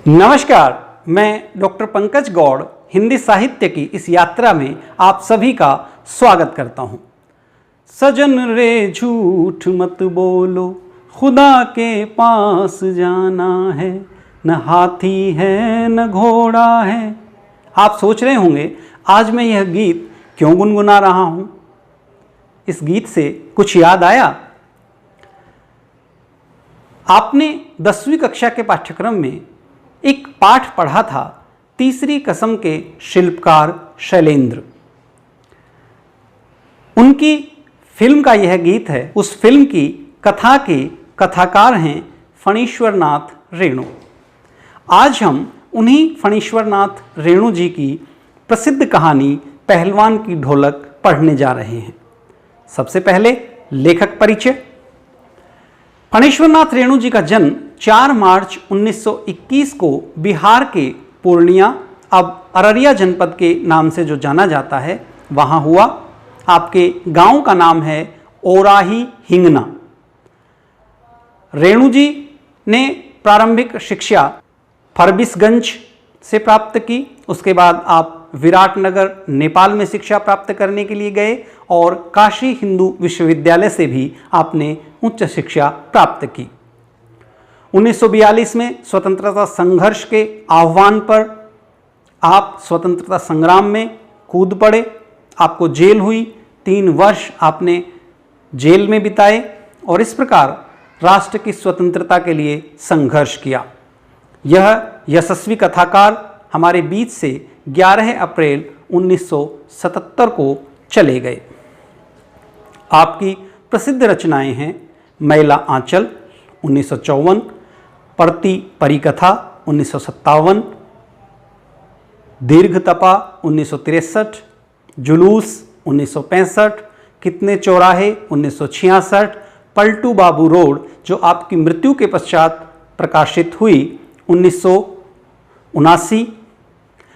नमस्कार, मैं डॉक्टर पंकज गौड़ हिंदी साहित्य की इस यात्रा में आप सभी का स्वागत करता हूँ। सजन रे झूठ मत बोलो, खुदा के पास जाना है, न हाथी है न घोड़ा है। आप सोच रहे होंगे आज मैं यह गीत क्यों गुनगुना रहा हूँ। इस गीत से कुछ याद आया? आपने 10वीं कक्षा के पाठ्यक्रम में एक पाठ पढ़ा था, तीसरी कसम के शिल्पकार शैलेंद्र। उनकी फिल्म का यह गीत है। उस फिल्म की कथा के कथाकार हैं फणीश्वर नाथ रेणु। आज हम उन्हीं फणीश्वर नाथ रेणु जी की प्रसिद्ध कहानी पहलवान की ढोलक पढ़ने जा रहे हैं। सबसे पहले लेखक परिचय। फणीश्वर नाथ रेणु जी का जन्म 4 मार्च 1921 को बिहार के पूर्णिया, अब अररिया जनपद के नाम से जो जाना जाता है, वहाँ हुआ। आपके गांव का नाम है ओराही हिंगना। रेणु जी ने प्रारंभिक शिक्षा फरबिसगंज से प्राप्त की। उसके बाद आप विराटनगर नेपाल में शिक्षा प्राप्त करने के लिए गए और काशी हिंदू विश्वविद्यालय से भी आपने उच्च शिक्षा प्राप्त की। 1942 में स्वतंत्रता संघर्ष के आह्वान पर आप स्वतंत्रता संग्राम में कूद पड़े। आपको जेल हुई, 3 वर्ष आपने जेल में बिताए और इस प्रकार राष्ट्र की स्वतंत्रता के लिए संघर्ष किया। यह यशस्वी कथाकार हमारे बीच से 11 अप्रैल 1977 को चले गए। आपकी प्रसिद्ध रचनाएं हैं मैला आंचल 1954, परती परिकथा 1957, दीर्घ तपा 1963, जुलूस 1965, कितने चौराहे 1966, पलटू बाबू रोड जो आपकी मृत्यु के पश्चात प्रकाशित हुई 1979।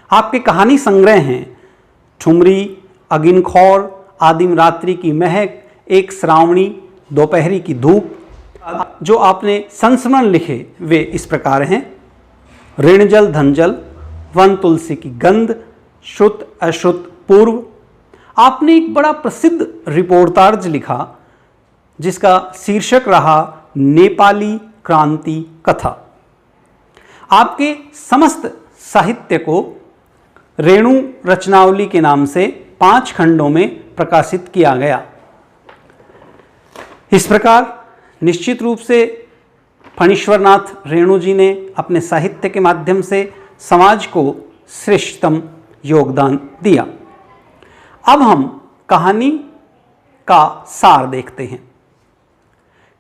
आपके कहानी संग्रह हैं ठुमरी, अगिनखौर, आदिम रात्रि की महक, एक श्रावणी, दोपहरी की धूप। जो आपने संस्मरण लिखे वे इस प्रकार हैं: ऋणजल धनजल, वन तुलसी की गंध, श्रुत अश्रुत पूर्व। आपने एक बड़ा प्रसिद्ध रिपोर्टाज लिखा जिसका शीर्षक रहा नेपाली क्रांति कथा। आपके समस्त साहित्य को रेणु रचनावली के नाम से 5 खंडों में प्रकाशित किया गया। इस प्रकार निश्चित रूप से फणीश्वर नाथ रेणु जी ने अपने साहित्य के माध्यम से समाज को श्रेष्ठतम योगदान दिया। अब हम कहानी का सार देखते हैं।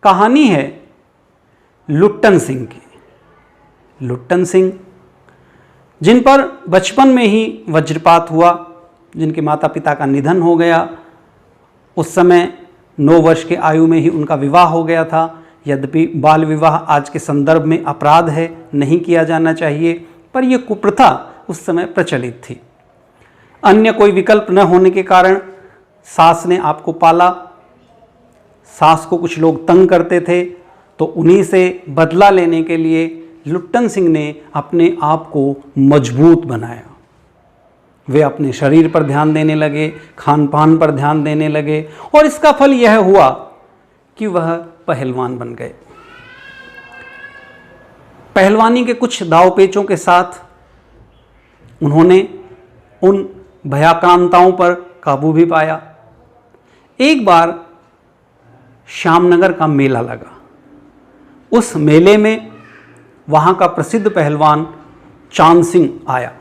कहानी है लुट्टन सिंह की। लुट्टन सिंह जिन पर बचपन में ही वज्रपात हुआ, जिनके माता पिता का निधन हो गया। उस समय 9 वर्ष के आयु में ही उनका विवाह हो गया था। यद्यपि बाल विवाह आज के संदर्भ में अपराध है, नहीं किया जाना चाहिए, पर यह कुप्रथा उस समय प्रचलित थी। अन्य कोई विकल्प न होने के कारण सास ने आपको पाला। सास को कुछ लोग तंग करते थे, तो उन्हीं से बदला लेने के लिए लुट्टन सिंह ने अपने आप को मजबूत बनाया। वे अपने शरीर पर ध्यान देने लगे, खान पान पर ध्यान देने लगे और इसका फल यह हुआ कि वह पहलवान बन गए। पहलवानी के कुछ दाव पेचों के साथ उन्होंने उन भयाक्रांताओं पर काबू भी पाया। एक बार श्यामनगर का मेला लगा। उस मेले में वहाँ का प्रसिद्ध पहलवान चांद सिंह आया,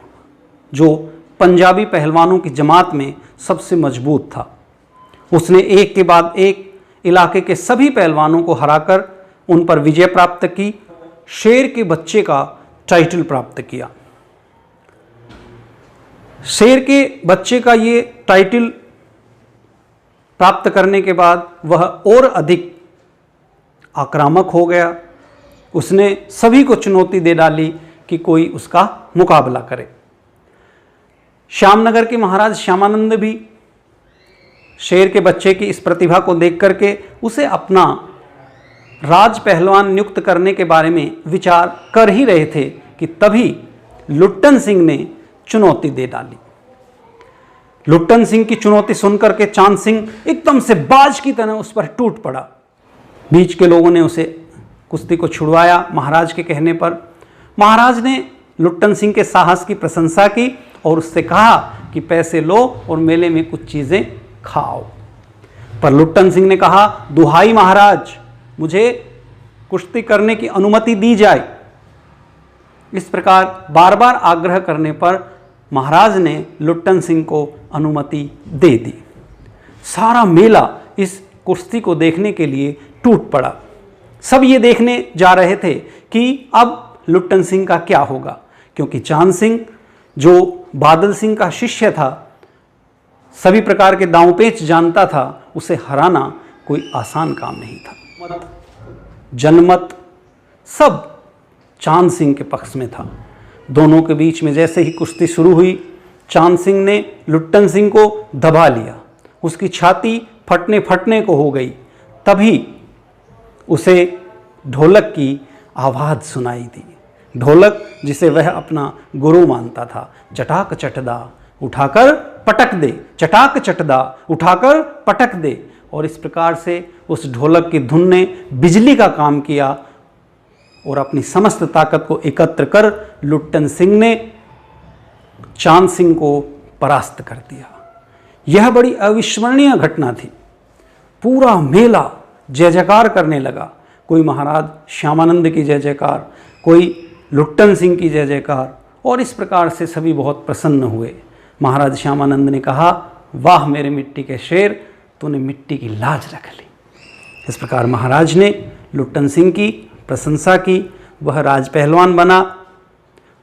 जो पंजाबी पहलवानों की जमात में सबसे मजबूत था। उसने एक के बाद एक इलाके के सभी पहलवानों को हराकर उन पर विजय प्राप्त की, शेर के बच्चे का टाइटल प्राप्त किया। शेर के बच्चे का ये टाइटल प्राप्त करने के बाद वह और अधिक आक्रामक हो गया। उसने सभी को चुनौती दे डाली कि कोई उसका मुकाबला करे। श्यामनगर के महाराज श्यामानंद भी शेर के बच्चे की इस प्रतिभा को देख करके उसे अपना राज पहलवान नियुक्त करने के बारे में विचार कर ही रहे थे कि तभी लुट्टन सिंह ने चुनौती दे डाली। लुट्टन सिंह की चुनौती सुनकर के चांद सिंह एकदम से बाज की तरह उस पर टूट पड़ा। बीच के लोगों ने उसे कुश्ती को छुड़वाया महाराज के कहने पर। महाराज ने लुट्टन सिंह के साहस की प्रशंसा की और उससे कहा कि पैसे लो और मेले में कुछ चीज़ें खाओ। पर लुट्टन सिंह ने कहा, दुहाई महाराज, मुझे कुश्ती करने की अनुमति दी जाए। इस प्रकार बार बार आग्रह करने पर महाराज ने लुट्टन सिंह को अनुमति दे दी। सारा मेला इस कुश्ती को देखने के लिए टूट पड़ा। सब ये देखने जा रहे थे कि अब लुट्टन सिंह का क्या होगा, क्योंकि चांद सिंह जो बादल सिंह का शिष्य था, सभी प्रकार के दांव पेच जानता था, उसे हराना कोई आसान काम नहीं था। जनमत सब चांद सिंह के पक्ष में था। दोनों के बीच में जैसे ही कुश्ती शुरू हुई, चांद सिंह ने लुट्टन सिंह को दबा लिया। उसकी छाती फटने फटने को हो गई। तभी उसे ढोलक की आवाज़ सुनाई दी। ढोलक जिसे वह अपना गुरु मानता था, चटाक चटदा उठाकर पटक दे, चटाक चटदा उठाकर पटक दे। और इस प्रकार से उस ढोलक की धुन ने बिजली का काम किया और अपनी समस्त ताकत को एकत्र कर लुट्टन सिंह ने चांद सिंह को परास्त कर दिया। यह बड़ी अविस्मरणीय घटना थी। पूरा मेला जय जयकार करने लगा। कोई महाराज श्यामानंद की जय जयकार, कोई लुट्टन सिंह की जय जयकार, और इस प्रकार से सभी बहुत प्रसन्न हुए। महाराज श्यामानंद ने कहा, वाह मेरे मिट्टी के शेर, तूने मिट्टी की लाज रख ली। इस प्रकार महाराज ने लुट्टन सिंह की प्रशंसा की। वह राज पहलवान बना।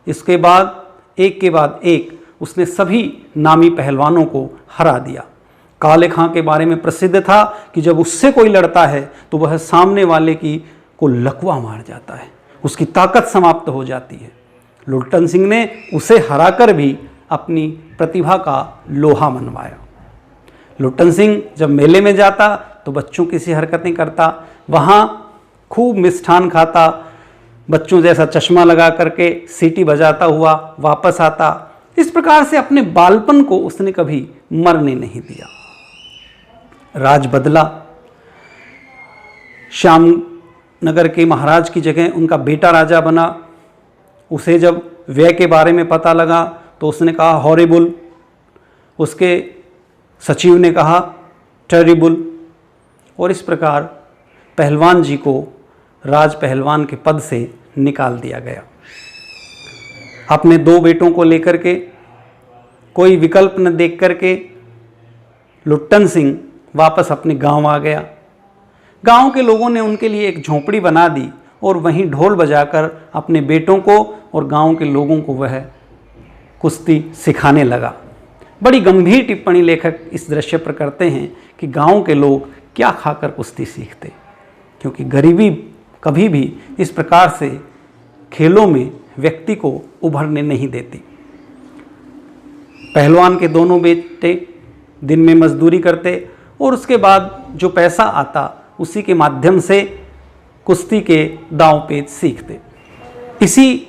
इसके बाद एक के बाद एक उसने सभी नामी पहलवानों को हरा दिया। काले खां के बारे में प्रसिद्ध था कि जब उससे कोई लड़ता है तो वह सामने वाले की को लकवा मार जाता है, उसकी ताकत समाप्त हो जाती है। लुट्टन सिंह ने उसे हराकर भी अपनी प्रतिभा का लोहा मनवाया। लुट्टन सिंह जब मेले में जाता तो बच्चों की सी हरकतें करता, वहाँ खूब मिष्ठान खाता, बच्चों जैसा चश्मा लगा करके सीटी बजाता हुआ वापस आता। इस प्रकार से अपने बालपन को उसने कभी मरने नहीं दिया। राज बदला। श्याम नगर के महाराज की जगह उनका बेटा राजा बना। उसे जब व्यय के बारे में पता लगा तो उसने कहा हॉरिबल, उसके सचिव ने कहा टेरिबल, और इस प्रकार पहलवान जी को राज पहलवान के पद से निकाल दिया गया। अपने दो बेटों को लेकर के कोई विकल्प न देख करके लुट्टन सिंह वापस अपने गांव आ गया। गांव के लोगों ने उनके लिए एक झोंपड़ी बना दी और वहीं ढोल बजाकर अपने बेटों को और गांव के लोगों को वह कुश्ती सिखाने लगा। बड़ी गंभीर टिप्पणी लेखक इस दृश्य पर करते हैं कि गांव के लोग क्या खाकर कुश्ती सीखते, क्योंकि गरीबी कभी भी इस प्रकार से खेलों में व्यक्ति को उभरने नहीं देती। पहलवान के दोनों बेटे दिन में मजदूरी करते और उसके बाद जो पैसा आता उसी के माध्यम से कुश्ती के दांव पेच सीखते। इसी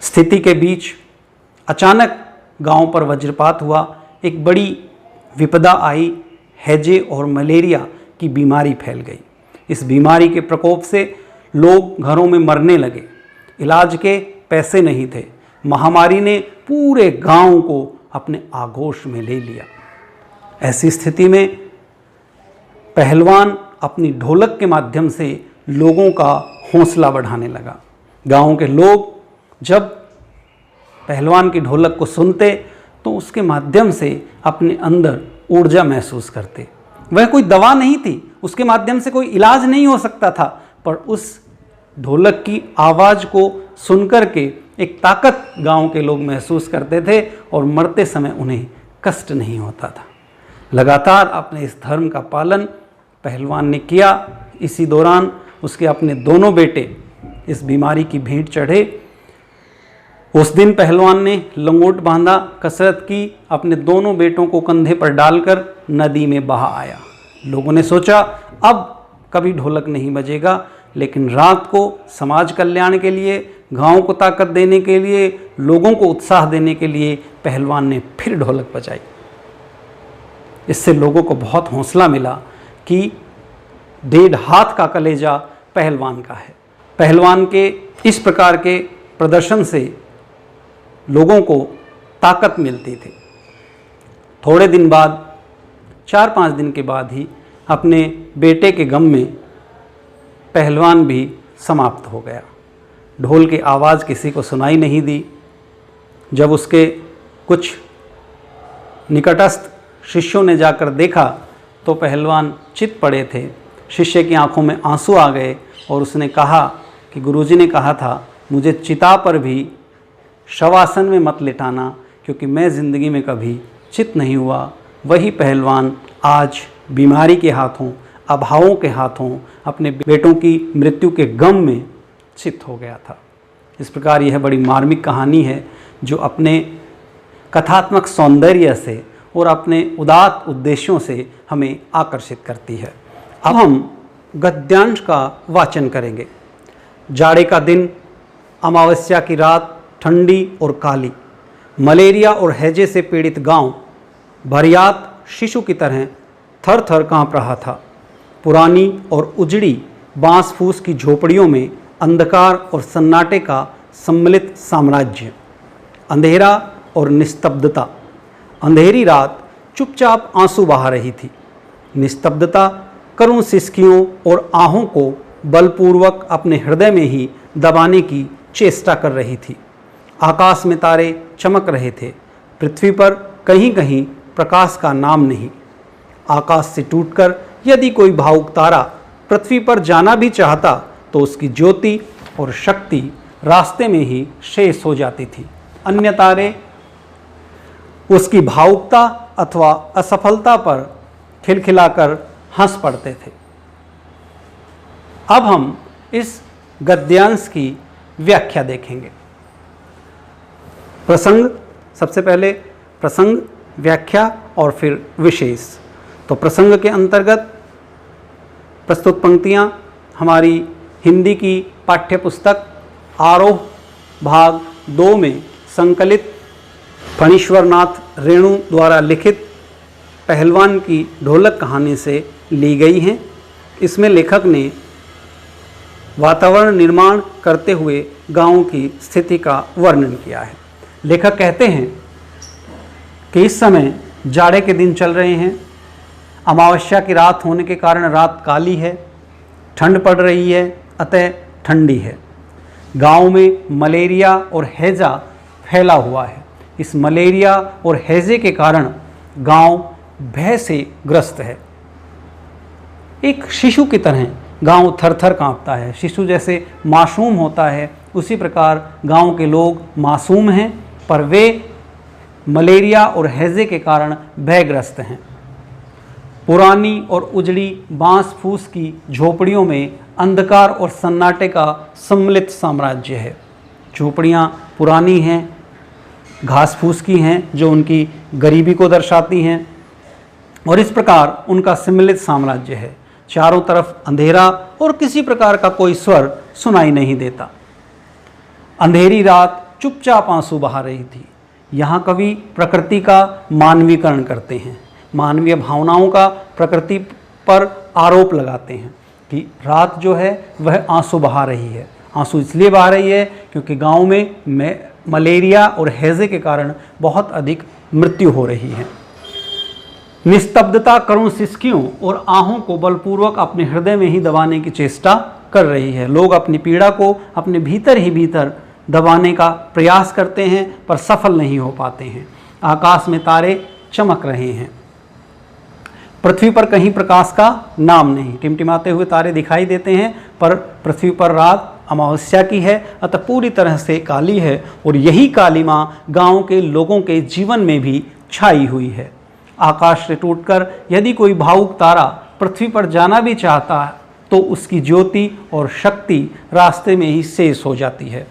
स्थिति के बीच अचानक गांव पर वज्रपात हुआ। एक बड़ी विपदा आई। हैजे और मलेरिया की बीमारी फैल गई। इस बीमारी के प्रकोप से लोग घरों में मरने लगे। इलाज के पैसे नहीं थे। महामारी ने पूरे गांव को अपने आगोश में ले लिया। ऐसी स्थिति में पहलवान अपनी ढोलक के माध्यम से लोगों का हौसला बढ़ाने लगा। गांव के लोग जब पहलवान की ढोलक को सुनते तो उसके माध्यम से अपने अंदर ऊर्जा महसूस करते। वह कोई दवा नहीं थी, उसके माध्यम से कोई इलाज नहीं हो सकता था, पर उस ढोलक की आवाज़ को सुनकर के एक ताकत गांव के लोग महसूस करते थे और मरते समय उन्हें कष्ट नहीं होता था। लगातार अपने इस धर्म का पालन पहलवान ने किया। इसी दौरान उसके अपने दोनों बेटे इस बीमारी की भेंट चढ़े। उस दिन पहलवान ने लंगोट बांधा, कसरत की, अपने दोनों बेटों को कंधे पर डालकर नदी में बहा आया। लोगों ने सोचा अब कभी ढोलक नहीं बजेगा, लेकिन रात को समाज कल्याण के लिए, गांव को ताकत देने के लिए, लोगों को उत्साह देने के लिए पहलवान ने फिर ढोलक बजाई। इससे लोगों को बहुत हौसला मिला कि 1.5 हाथ का कलेजा पहलवान का है। पहलवान के इस प्रकार के प्रदर्शन से लोगों को ताकत मिलती थी। थोड़े दिन बाद, 4-5 दिन के बाद ही अपने बेटे के गम में पहलवान भी समाप्त हो गया। ढोल की आवाज़ किसी को सुनाई नहीं दी। जब उसके कुछ निकटस्थ शिष्यों ने जाकर देखा तो पहलवान चित पड़े थे। शिष्य की आंखों में आंसू आ गए और उसने कहा कि गुरुजी ने कहा था मुझे चिता पर भी शवासन में मत लिटाना, क्योंकि मैं ज़िंदगी में कभी चित नहीं हुआ। वही पहलवान आज बीमारी के हाथों, अभावों के हाथों, अपने बेटों की मृत्यु के गम में चित हो गया था। इस प्रकार यह बड़ी मार्मिक कहानी है जो अपने कथात्मक सौंदर्य से और अपने उदात्त उद्देश्यों से हमें आकर्षित करती है। अब हम गद्यांश का वाचन करेंगे। जाड़े का दिन, अमावस्या की रात, ठंडी और काली, मलेरिया और हैजे से पीड़ित गांव भरियात शिशु की तरह थर थर काँप रहा था। पुरानी और उजड़ी बांस फूस की झोपड़ियों में अंधकार और सन्नाटे का सम्मिलित साम्राज्य, अंधेरा और निस्तब्धता। अंधेरी रात चुपचाप आंसू बहा रही थी। निस्तब्धता करुण सिसकियों और आहों को बलपूर्वक अपने हृदय में ही दबाने की चेष्टा कर रही थी। आकाश में तारे चमक रहे थे। पृथ्वी पर कहीं कहीं प्रकाश का नाम नहीं। आकाश से टूटकर यदि कोई भावुक तारा पृथ्वी पर जाना भी चाहता तो उसकी ज्योति और शक्ति रास्ते में ही शेष हो जाती थी। अन्य तारे उसकी भावुकता अथवा असफलता पर खिलखिलाकर हंस पड़ते थे। अब हम इस गद्यांश की व्याख्या देखेंगे। प्रसंग, सबसे पहले प्रसंग, व्याख्या और फिर विशेष। तो प्रसंग के अंतर्गत प्रस्तुत पंक्तियां हमारी हिंदी की पाठ्य पुस्तक आरोह भाग 2 में संकलित फणीश्वरनाथ रेणु द्वारा लिखित पहलवान की ढोलक कहानी से ली गई हैं। इसमें लेखक ने वातावरण निर्माण करते हुए गांव की स्थिति का वर्णन किया है। लेखक कहते हैं कि इस समय जाड़े के दिन चल रहे हैं। अमावस्या की रात होने के कारण रात काली है, ठंड पड़ रही है, अतः ठंडी है। गांव में मलेरिया और हैजा फैला हुआ है। इस मलेरिया और हैजे के कारण गांव भय से ग्रस्त है। एक शिशु की तरह गांव थर-थर कांपता है। शिशु जैसे मासूम होता है, उसी प्रकार गांव के लोग मासूम हैं, पर वे मलेरिया और हैजे के कारण भयग्रस्त हैं। पुरानी और उजड़ी बांस फूस की झोपड़ियों में अंधकार और सन्नाटे का सम्मिलित साम्राज्य है। झोपड़ियाँ पुरानी हैं, घास फूस की हैं, जो उनकी गरीबी को दर्शाती हैं, और इस प्रकार उनका सम्मिलित साम्राज्य है। चारों तरफ अंधेरा और किसी प्रकार का कोई स्वर सुनाई नहीं देता। अंधेरी रात चुपचाप आंसू बहा रही थी। यहाँ कवि प्रकृति का मानवीकरण करते हैं, मानवीय भावनाओं का प्रकृति पर आरोप लगाते हैं कि रात जो है वह आंसू बहा रही है। आंसू इसलिए बहा रही है क्योंकि गांव में मलेरिया और हैजे के कारण बहुत अधिक मृत्यु हो रही है। निस्तब्धता करुण सिसकियों और आहों को बलपूर्वक अपने हृदय में ही दबाने की चेष्टा कर रही है। लोग अपनी पीड़ा को अपने भीतर ही भीतर दबाने का प्रयास करते हैं, पर सफल नहीं हो पाते हैं। आकाश में तारे चमक रहे हैं। पृथ्वी पर कहीं प्रकाश का नाम नहीं। टिमटिमाते हुए तारे दिखाई देते हैं, पर पृथ्वी पर रात अमावस्या की है, अतः पूरी तरह से काली है, और यही कालिमा गांव के लोगों के जीवन में भी छाई हुई है। आकाश से टूटकर यदि कोई भावुक तारा पृथ्वी पर जाना भी चाहता है तो उसकी ज्योति और शक्ति रास्ते में ही शेष हो जाती है।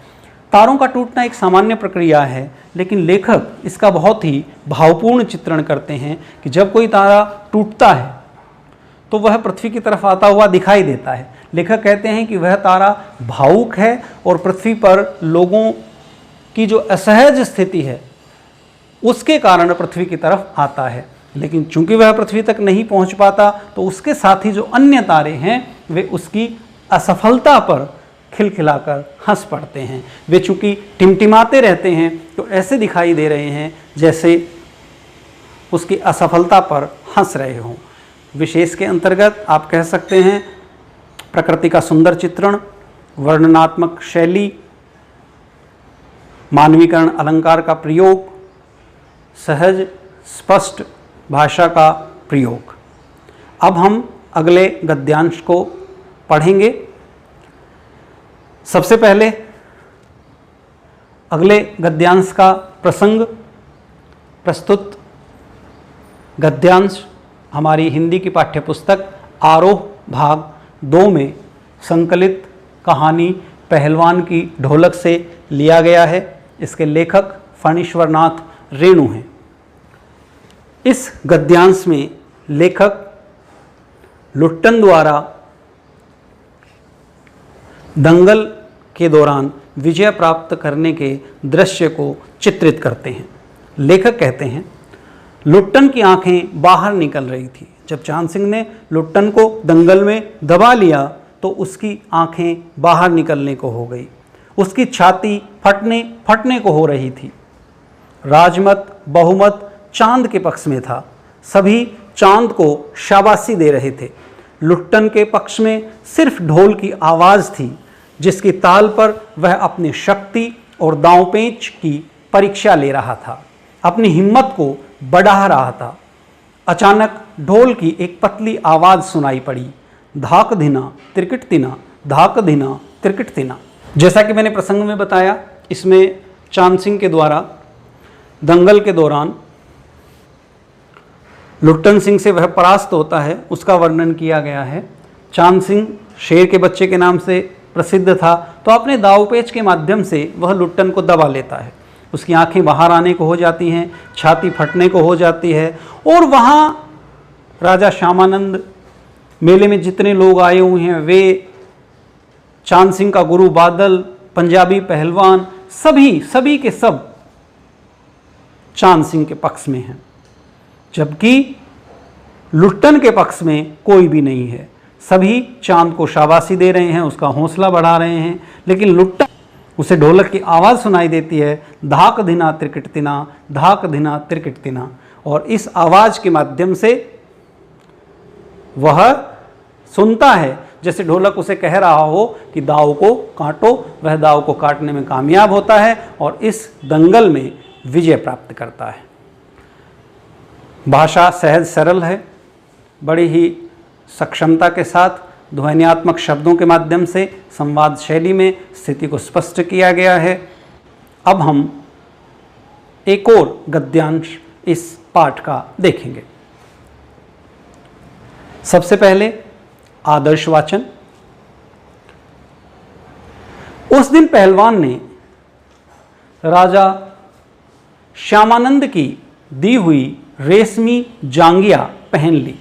तारों का टूटना एक सामान्य प्रक्रिया है, लेकिन लेखक इसका बहुत ही भावपूर्ण चित्रण करते हैं कि जब कोई तारा टूटता है तो वह पृथ्वी की तरफ आता हुआ दिखाई देता है, लेखक कहते हैं कि वह तारा भावुक है और पृथ्वी पर लोगों की जो असहज स्थिति है उसके कारण पृथ्वी की तरफ आता है, लेकिन चूंकि वह पृथ्वी तक नहीं पहुंच पाता तो उसके साथ ही जो अन्य तारे हैं वे उसकी असफलता पर खिलखिलाकर हंस पड़ते हैं। वे चूंकि टिमटिमाते रहते हैं तो ऐसे दिखाई दे रहे हैं जैसे उसकी असफलता पर हंस रहे हों। विशेष के अंतर्गत आप कह सकते हैं प्रकृति का सुंदर चित्रण, वर्णनात्मक शैली, मानवीकरण अलंकार का प्रयोग, सहज स्पष्ट भाषा का प्रयोग। अब हम अगले गद्यांश को पढ़ेंगे। सबसे पहले अगले गद्यांश का प्रसंग प्रस्तुत गद्यांश हमारी हिंदी की पाठ्यपुस्तक आरोह भाग 2 में संकलित कहानी पहलवान की ढोलक से लिया गया है। इसके लेखक फणीश्वरनाथ रेणु हैं। इस गद्यांश में लेखक लुट्टन द्वारा दंगल के दौरान विजय प्राप्त करने के दृश्य को चित्रित करते हैं। लेखक कहते हैं, लुट्टन की आंखें बाहर निकल रही थी। जब चांद सिंह ने लुट्टन को दंगल में दबा लिया तो उसकी आंखें बाहर निकलने को हो गई। उसकी छाती फटने को हो रही थी। राजमत बहुमत चांद के पक्ष में था। सभी चांद को शाबाशी दे रहे थे। लुट्टन के पक्ष में सिर्फ ढोल की आवाज़ थी, जिसकी ताल पर वह अपनी शक्ति और दांवपेच की परीक्षा ले रहा था, अपनी हिम्मत को बढ़ा रहा था। अचानक ढोल की एक पतली आवाज़ सुनाई पड़ी, धाक धिना त्रिकट तिना, धाक धिना त्रिकट तिना। जैसा कि मैंने प्रसंग में बताया, इसमें चांद सिंह के द्वारा दंगल के दौरान लुट्टन सिंह से वह परास्त होता है, उसका वर्णन किया गया है। चांद सिंह शेर के बच्चे के नाम से प्रसिद्ध था, तो अपने दावपेच के माध्यम से वह लुट्टन को दबा लेता है। उसकी आंखें बाहर आने को हो जाती हैं, छाती फटने को हो जाती है, और वहाँ राजा श्यामानंद, मेले में जितने लोग आए हुए हैं वे, चांद सिंह का गुरु बादल, पंजाबी पहलवान, सभी के सब चांद सिंह के पक्ष में हैं, जबकि लुट्टन के पक्ष में कोई भी नहीं है। सभी चांद को शाबाशी दे रहे हैं, उसका हौसला बढ़ा रहे हैं, लेकिन लुट्टन, उसे ढोलक की आवाज़ सुनाई देती है, धाक धिना त्रिकट तिना, धाक धिना त्रिकट तिना, और इस आवाज़ के माध्यम से वह सुनता है जैसे ढोलक उसे कह रहा हो कि दाव को काटो। वह दाव को काटने में कामयाब होता है और इस दंगल में विजय प्राप्त करता है। भाषा सहज सरल है, बड़ी ही सक्षमता के साथ ध्वन्यात्मक शब्दों के माध्यम से संवाद शैली में स्थिति को स्पष्ट किया गया है। अब हम एक और गद्यांश इस पाठ का देखेंगे। सबसे पहले आदर्श वाचन। उस दिन पहलवान ने राजा श्यामानंद की दी हुई रेशमी जांगिया पहन ली,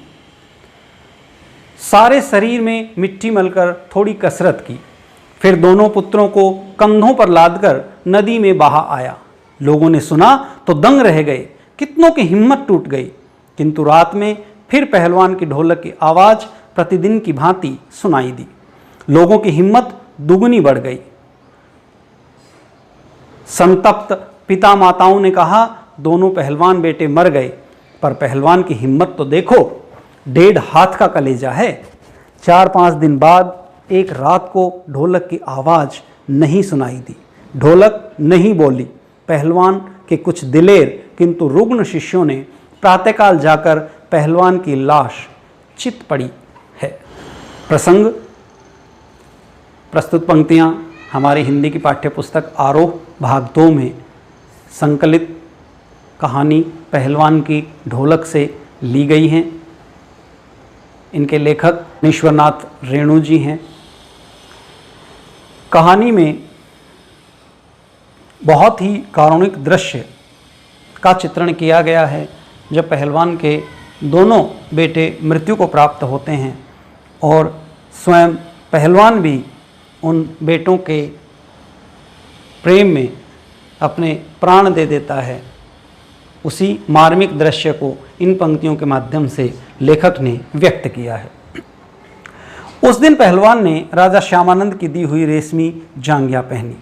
सारे शरीर में मिट्टी मलकर थोड़ी कसरत की, फिर दोनों पुत्रों को कंधों पर लादकर नदी में बहा आया। लोगों ने सुना तो दंग रह गए, कितनों की हिम्मत टूट गई। किंतु रात में फिर पहलवान की ढोलक की आवाज़ प्रतिदिन की भांति सुनाई दी। लोगों की हिम्मत दुगनी बढ़ गई। संतप्त पिता माताओं ने कहा, दोनों पहलवान बेटे मर गए, पर पहलवान की हिम्मत तो देखो, 1.5 हाथ का कलेजा है। 4-5 दिन बाद एक रात को ढोलक की आवाज़ नहीं सुनाई दी, ढोलक नहीं बोली। पहलवान के कुछ दिलेर किंतु रुग्ण शिष्यों ने प्रातःकाल जाकर पहलवान की लाश चित पड़ी है। प्रसंग प्रस्तुत पंक्तियाँ हमारी हिंदी की पाठ्यपुस्तक आरोह भाग 2 में संकलित कहानी पहलवान की ढोलक से ली गई हैं। इनके लेखक फणीश्वरनाथ रेणु जी हैं। कहानी में बहुत ही कारुणिक दृश्य का चित्रण किया गया है, जब पहलवान के दोनों बेटे मृत्यु को प्राप्त होते हैं और स्वयं पहलवान भी उन बेटों के प्रेम में अपने प्राण दे देता है, उसी मार्मिक दृश्य को इन पंक्तियों के माध्यम से लेखक ने व्यक्त किया है। उस दिन पहलवान ने राजा श्यामानंद की दी हुई रेशमी जांघिया पहनी।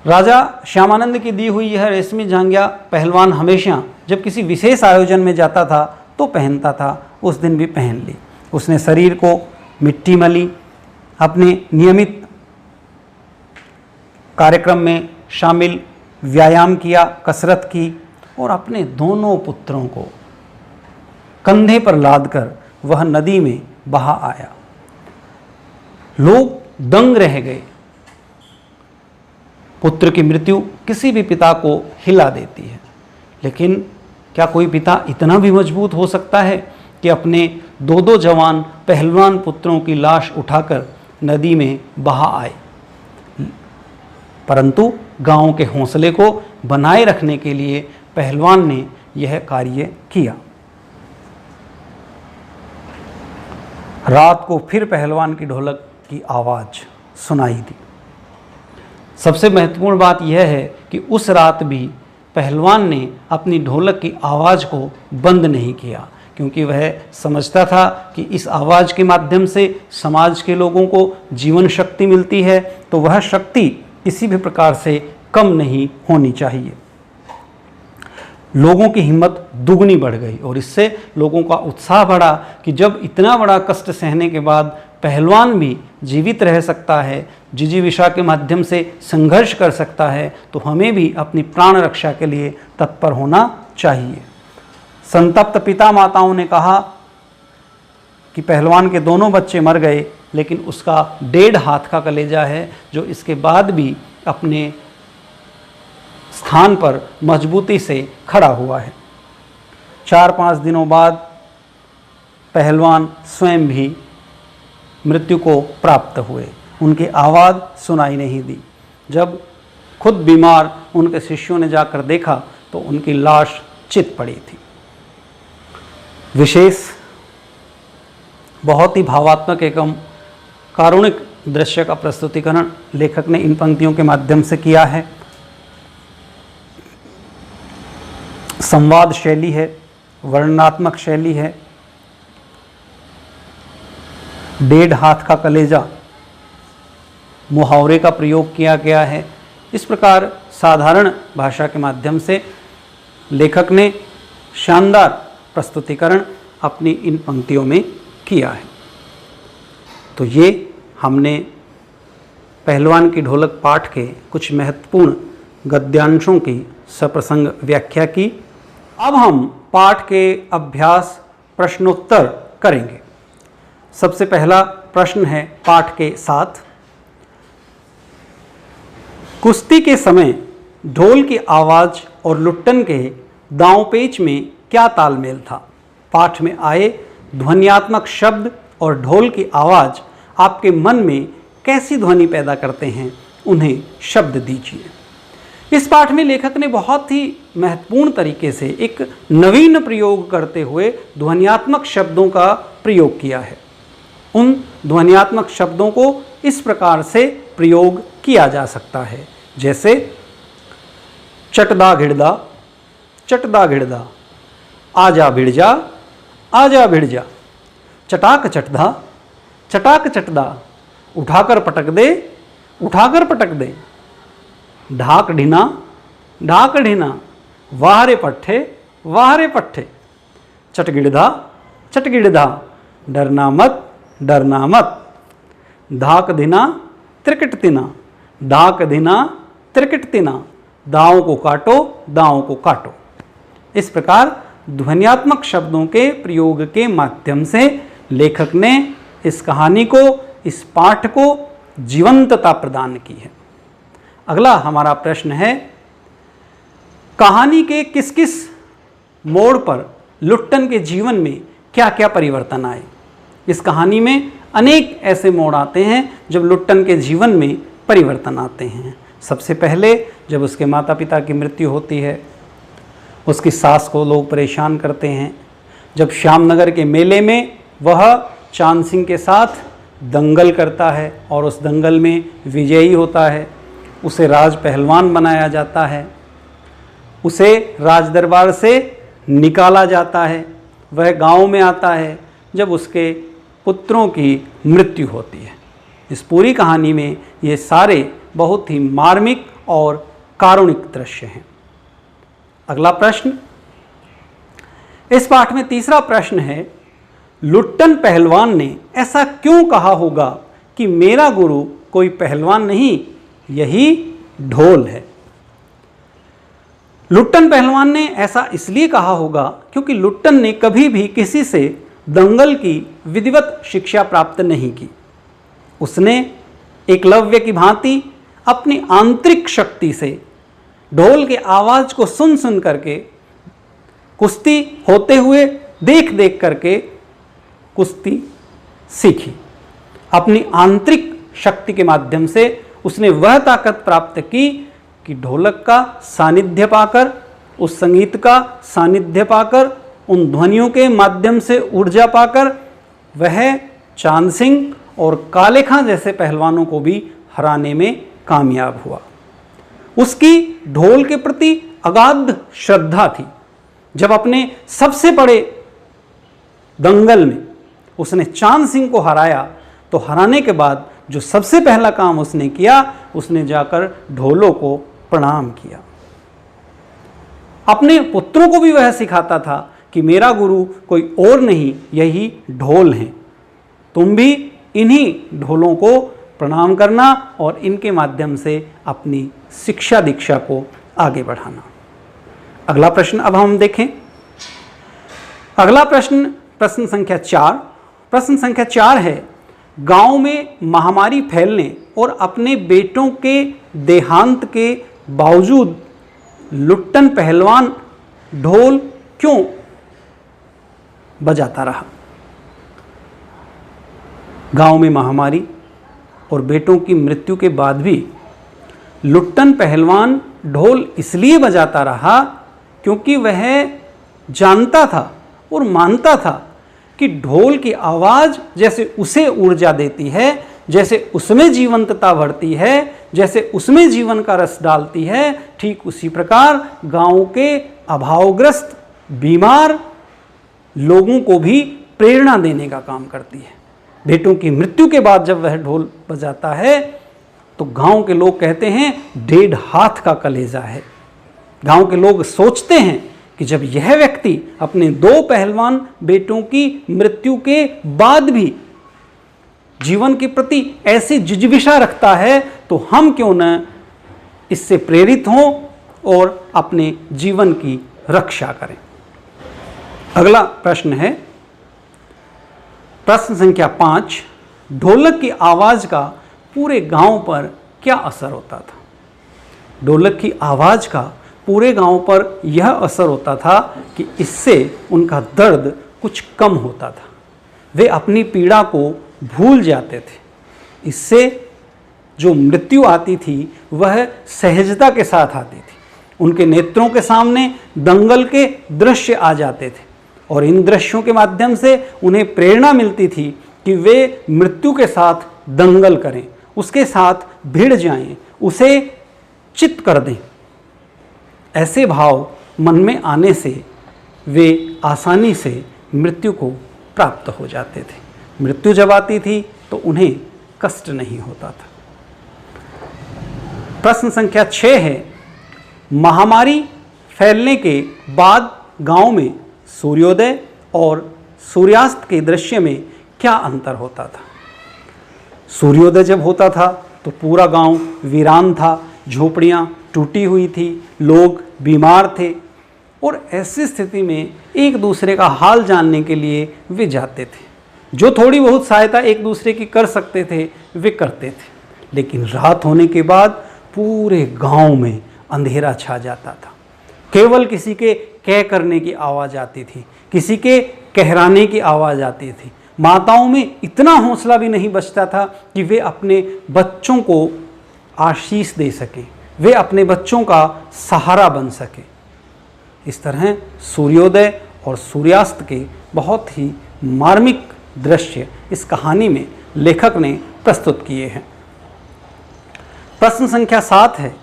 राजा श्यामानंद की दी हुई यह रेशमी जांघिया पहलवान हमेशा जब किसी विशेष आयोजन में जाता था तो पहनता था, उस दिन भी पहन ली। उसने शरीर को मिट्टी मली, अपने नियमित कार्यक्रम में शामिल व्यायाम किया, कसरत की और अपने दोनों पुत्रों को कंधे पर लादकर वह नदी में बहा आया। लोग दंग रह गए। पुत्र की मृत्यु किसी भी पिता को हिला देती है, लेकिन क्या कोई पिता इतना भी मजबूत हो सकता है कि अपने दो जवान पहलवान पुत्रों की लाश उठाकर नदी में बहा आए? परंतु गांव के हौसले को बनाए रखने के लिए पहलवान ने यह कार्य किया। रात को फिर पहलवान की ढोलक की आवाज़ सुनाई दी। सबसे महत्वपूर्ण बात यह है कि उस रात भी पहलवान ने अपनी ढोलक की आवाज़ को बंद नहीं किया, क्योंकि वह समझता था कि इस आवाज़ के माध्यम से समाज के लोगों को जीवन शक्ति मिलती है, तो वह शक्ति किसी भी प्रकार से कम नहीं होनी चाहिए। लोगों की हिम्मत दुगनी बढ़ गई और इससे लोगों का उत्साह बढ़ा कि जब इतना बड़ा कष्ट सहने के बाद पहलवान भी जीवित रह सकता है, जिजीविषा के माध्यम से संघर्ष कर सकता है, तो हमें भी अपनी प्राण रक्षा के लिए तत्पर होना चाहिए। संतप्त पिता माताओं ने कहा कि पहलवान के दोनों बच्चे मर गए, लेकिन उसका 1.5 हाथ का कलेजा है जो इसके बाद भी अपने स्थान पर मजबूती से खड़ा हुआ है। 4-5 दिनों बाद पहलवान स्वयं भी मृत्यु को प्राप्त हुए। उनकी आवाज़ सुनाई नहीं दी। जब खुद बीमार उनके शिष्यों ने जाकर देखा तो उनकी लाश चित पड़ी थी। विशेष बहुत ही भावात्मक एवं कारुणिक दृश्य का प्रस्तुतिकरण लेखक ने इन पंक्तियों के माध्यम से किया है। संवाद शैली है, वर्णनात्मक शैली है। 1.5 हाथ का कलेजा मुहावरे का प्रयोग किया गया है। इस प्रकार साधारण भाषा के माध्यम से लेखक ने शानदार प्रस्तुतिकरण अपनी इन पंक्तियों में किया है। तो ये हमने पहलवान की ढोलक पाठ के कुछ महत्वपूर्ण गद्यांशों की सप्रसंग व्याख्या की। अब हम पाठ के अभ्यास प्रश्नोत्तर करेंगे। सबसे पहला प्रश्न है पाठ के साथ। कुश्ती के समय ढोल की आवाज़ और लुट्टन के दांव पेच में क्या तालमेल था? पाठ में आए ध्वन्यात्मक शब्द और ढोल की आवाज़ आपके मन में कैसी ध्वनि पैदा करते हैं, उन्हें शब्द दीजिए। इस पाठ में लेखक ने बहुत ही महत्वपूर्ण तरीके से एक नवीन प्रयोग करते हुए ध्वन्यात्मक शब्दों का प्रयोग किया है। उन ध्वन्यात्मक शब्दों को इस प्रकार से प्रयोग किया जा सकता है, जैसे चटदा घिड़दा, चटदा घिड़दा, आजा भिड़ जा, आजा भिड़ जा, चटाक चटदा, चटाक चटदा, उठाकर पटक दे, उठाकर पटक दे, ढाक ढिना, ढाक ढिना, वाहरे पट्ठे, वाहरे पट्ठे, चटगिड़धा, चटगिड़धा, डरना मत, डरना मत, धाक धिना, त्रिकट तिना, धाक धिना, त्रिकट तिना, दांव को काटो, दांव को काटो। इस प्रकार ध्वन्यात्मक शब्दों के प्रयोग के माध्यम से लेखक ने इस कहानी को, इस पाठ को जीवंतता प्रदान की है। अगला हमारा प्रश्न है, कहानी के किस किस मोड़ पर लुट्टन के जीवन में क्या क्या परिवर्तन आए? इस कहानी में अनेक ऐसे मोड़ आते हैं जब लुट्टन के जीवन में परिवर्तन आते हैं। सबसे पहले जब उसके माता पिता की मृत्यु होती है, उसकी सास को लोग परेशान करते हैं। जब श्यामनगर के मेले में वह चांद सिंह के साथ दंगल करता है और उस दंगल में विजयी होता है, उसे राज पहलवान बनाया जाता है, उसे राज दरबार से निकाला जाता है। वह गांव में आता है जब उसके पुत्रों की मृत्यु होती है। इस पूरी कहानी में ये सारे बहुत ही मार्मिक और कारुणिक दृश्य हैं। अगला प्रश्न, इस पाठ में तीसरा प्रश्न है, लुट्टन पहलवान ने ऐसा क्यों कहा होगा कि मेरा गुरु कोई पहलवान नहीं, यही ढोल है। लुट्टन पहलवान ने ऐसा इसलिए कहा होगा क्योंकि लुट्टन ने कभी भी किसी से दंगल की विधिवत शिक्षा प्राप्त नहीं की। उसने एकलव्य की भांति अपनी आंतरिक शक्ति से ढोल के आवाज को सुन सुन करके, कुश्ती होते हुए देख देख करके कुश्ती सीखी। अपनी आंतरिक शक्ति के माध्यम से उसने वह ताकत प्राप्त की कि ढोलक का सानिध्य पाकर, उस संगीत का सानिध्य पाकर, उन ध्वनियों के माध्यम से ऊर्जा पाकर वह चांद सिंह और काले खां जैसे पहलवानों को भी हराने में कामयाब हुआ। उसकी ढोल के प्रति अगाध श्रद्धा थी। जब अपने सबसे बड़े दंगल में उसने चांद सिंह को हराया तो हराने के बाद जो सबसे पहला काम उसने किया, उसने जाकर ढोलों को प्रणाम किया। अपने पुत्रों को भी वह सिखाता था कि मेरा गुरु कोई और नहीं, यही ढोल हैं। तुम भी इन्हीं ढोलों को प्रणाम करना और इनके माध्यम से अपनी शिक्षा दीक्षा को आगे बढ़ाना। अगला प्रश्न अब हम देखें। अगला प्रश्न, प्रश्न संख्या 4। प्रश्न संख्या 4 है, गांव में महामारी फैलने और अपने बेटों के देहांत के बावजूद लुट्टन पहलवान ढोल क्यों बजाता रहा। गांव में महामारी और बेटों की मृत्यु के बाद भी लुट्टन पहलवान ढोल इसलिए बजाता रहा क्योंकि वह जानता था और मानता था कि ढोल की आवाज़ जैसे उसे ऊर्जा देती है, जैसे उसमें जीवंतता भरती है, जैसे उसमें जीवन का रस डालती है, ठीक उसी प्रकार गांव के अभावग्रस्त बीमार लोगों को भी प्रेरणा देने का काम करती है। बेटों की मृत्यु के बाद जब वह ढोल बजाता है तो गांव के लोग कहते हैं 1.5 हाथ का कलेजा है। गांव के लोग सोचते हैं कि जब यह व्यक्ति अपने 2 पहलवान बेटों की मृत्यु के बाद भी जीवन के प्रति ऐसी जिज्विषा रखता है तो हम क्यों न इससे प्रेरित हों और अपने जीवन की रक्षा करें। अगला प्रश्न है, प्रश्न संख्या 5। ढोलक की आवाज़ का पूरे गांव पर क्या असर होता था। ढोलक की आवाज़ का पूरे गांव पर यह असर होता था कि इससे उनका दर्द कुछ कम होता था। वे अपनी पीड़ा को भूल जाते थे। इससे जो मृत्यु आती थी वह सहजता के साथ आती थी। उनके नेत्रों के सामने दंगल के दृश्य आ जाते थे और इन दृश्यों के माध्यम से उन्हें प्रेरणा मिलती थी कि वे मृत्यु के साथ दंगल करें, उसके साथ भिड़ जाएं, उसे चित कर दें। ऐसे भाव मन में आने से वे आसानी से मृत्यु को प्राप्त हो जाते थे। मृत्यु जब आती थी तो उन्हें कष्ट नहीं होता था। प्रश्न संख्या 6 है, महामारी फैलने के बाद गांव में सूर्योदय और सूर्यास्त के दृश्य में क्या अंतर होता था। सूर्योदय जब होता था तो पूरा गांव वीरान था, झोपड़ियां टूटी हुई थी, लोग बीमार थे और ऐसी स्थिति में एक दूसरे का हाल जानने के लिए वे जाते थे। जो थोड़ी बहुत सहायता एक दूसरे की कर सकते थे वे करते थे। लेकिन रात होने के बाद पूरे गांव में अंधेरा छा जाता था। केवल किसी के कह करने की आवाज़ आती थी, किसी के कहराने की आवाज़ आती थी। माताओं में इतना हौसला भी नहीं बचता था कि वे अपने बच्चों को आशीष दे सकें, वे अपने बच्चों का सहारा बन सकें। इस तरह सूर्योदय और सूर्यास्त के बहुत ही मार्मिक दृश्य इस कहानी में लेखक ने प्रस्तुत किए हैं। प्रश्न संख्या 7 है,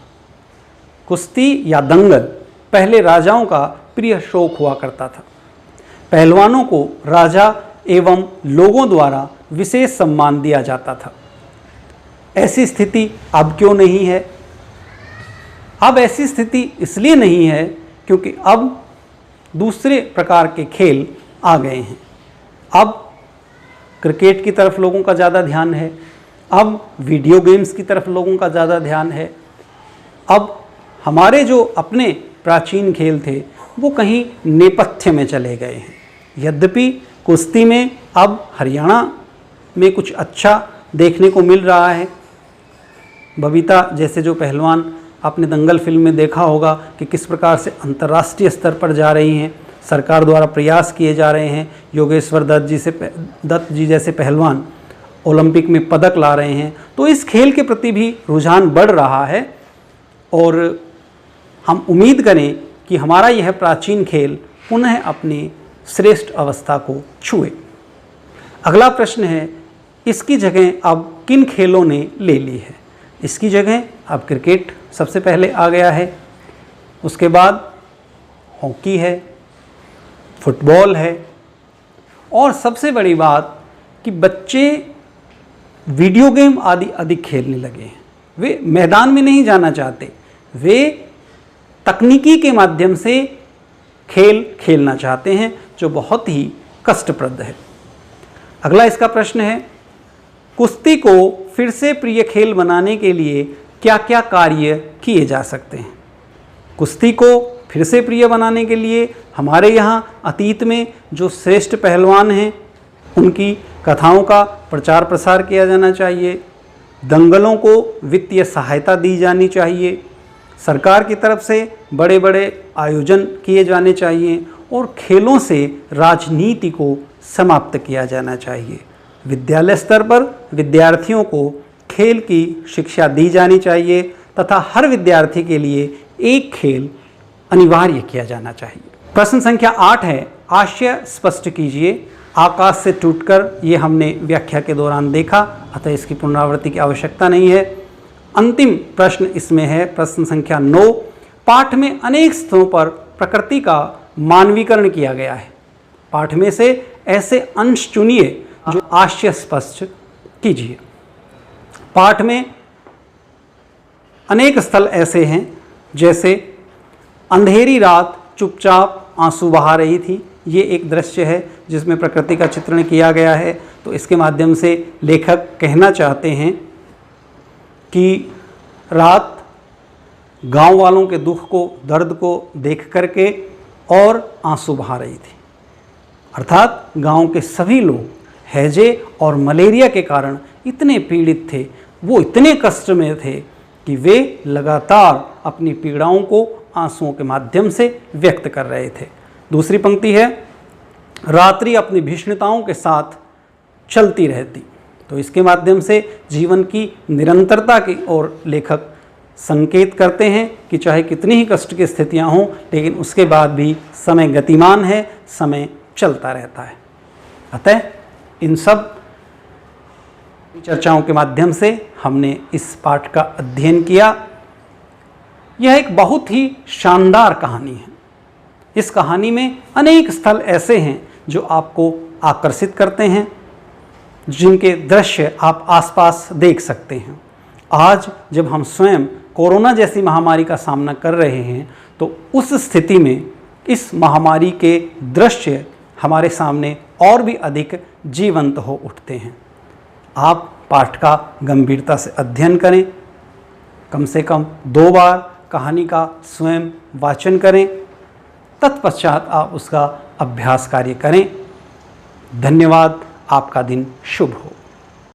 कुश्ती या दंगल पहले राजाओं का प्रिय शौक हुआ करता था। पहलवानों को राजा एवं लोगों द्वारा विशेष सम्मान दिया जाता था। ऐसी स्थिति अब क्यों नहीं है? अब ऐसी स्थिति इसलिए नहीं है क्योंकि अब दूसरे प्रकार के खेल आ गए हैं। अब क्रिकेट की तरफ लोगों का ज़्यादा ध्यान है, अब वीडियो गेम्स की तरफ लोगों का ज़्यादा ध्यान है। अब हमारे जो अपने प्राचीन खेल थे वो कहीं नेपथ्य में चले गए हैं। यद्यपि कुश्ती में अब हरियाणा में कुछ अच्छा देखने को मिल रहा है। बबीता जैसे जो पहलवान आपने दंगल फिल्म में देखा होगा कि किस प्रकार से अंतर्राष्ट्रीय स्तर पर जा रही हैं, सरकार द्वारा प्रयास किए जा रहे हैं। योगेश्वर दत्त जी जैसे पहलवान ओलंपिक में पदक ला रहे हैं। तो इस खेल के प्रति भी रुझान बढ़ रहा है और हम उम्मीद करें कि हमारा यह प्राचीन खेल पुनः अपनी श्रेष्ठ अवस्था को छुए। अगला प्रश्न है, इसकी जगह अब किन खेलों ने ले ली है? इसकी जगह अब क्रिकेट सबसे पहले आ गया है, उसके बाद हॉकी है, फुटबॉल है और सबसे बड़ी बात कि बच्चे वीडियो गेम आदि अधिक खेलने लगे हैं। वे मैदान में नहीं जाना चाहते, वे तकनीकी के माध्यम से खेल खेलना चाहते हैं, जो बहुत ही कष्टप्रद है। अगला इसका प्रश्न है, कुश्ती को फिर से प्रिय खेल बनाने के लिए क्या क्या कार्य किए जा सकते हैं? कुश्ती को फिर से प्रिय बनाने के लिए हमारे यहाँ अतीत में जो श्रेष्ठ पहलवान हैं उनकी कथाओं का प्रचार प्रसार किया जाना चाहिए। दंगलों को वित्तीय सहायता दी जानी चाहिए। सरकार की तरफ से बड़े बड़े आयोजन किए जाने चाहिए और खेलों से राजनीति को समाप्त किया जाना चाहिए। विद्यालय स्तर पर विद्यार्थियों को खेल की शिक्षा दी जानी चाहिए तथा हर विद्यार्थी के लिए एक खेल अनिवार्य किया जाना चाहिए। प्रश्न संख्या 8 है, आशय स्पष्ट कीजिए। आकाश से टूटकर ये हमने व्याख्या के दौरान देखा, अतः इसकी पुनरावृत्ति की आवश्यकता नहीं है। अंतिम प्रश्न इसमें है, प्रश्न संख्या 9, पाठ में अनेक स्थलों पर प्रकृति का मानवीकरण किया गया है। पाठ में से ऐसे अंश चुनिए जो आशय स्पष्ट कीजिए। पाठ में अनेक स्थल ऐसे हैं जैसे अंधेरी रात चुपचाप आंसू बहा रही थी, ये एक दृश्य है जिसमें प्रकृति का चित्रण किया गया है। तो इसके माध्यम से लेखक कहना चाहते हैं कि रात गांव वालों के दुख को, दर्द को देख करके और आंसू बहा रही थी, अर्थात गांव के सभी लोग हैजे और मलेरिया के कारण इतने पीड़ित थे, वो इतने कष्ट में थे कि वे लगातार अपनी पीड़ाओं को आंसुओं के माध्यम से व्यक्त कर रहे थे। दूसरी पंक्ति है, रात्रि अपनी भीषणताओं के साथ चलती रहती। तो इसके माध्यम से जीवन की निरंतरता की ओर लेखक संकेत करते हैं कि चाहे कितनी ही कष्ट की स्थितियां हों, लेकिन उसके बाद भी समय गतिमान है, समय चलता रहता है। अतः इन सब चर्चाओं के माध्यम से हमने इस पाठ का अध्ययन किया। यह एक बहुत ही शानदार कहानी है। इस कहानी में अनेक स्थल ऐसे हैं जो आपको आकर्षित करते हैं, जिनके दृश्य आप आसपास देख सकते हैं। आज जब हम स्वयं कोरोना जैसी महामारी का सामना कर रहे हैं, तो उस स्थिति में इस महामारी के दृश्य हमारे सामने और भी अधिक जीवंत हो उठते हैं। आप पाठ का गंभीरता से अध्ययन करें, कम से कम 2 बार कहानी का स्वयं वाचन करें, तत्पश्चात आप उसका अभ्यास कार्य करें। धन्यवाद। आपका दिन शुभ हो।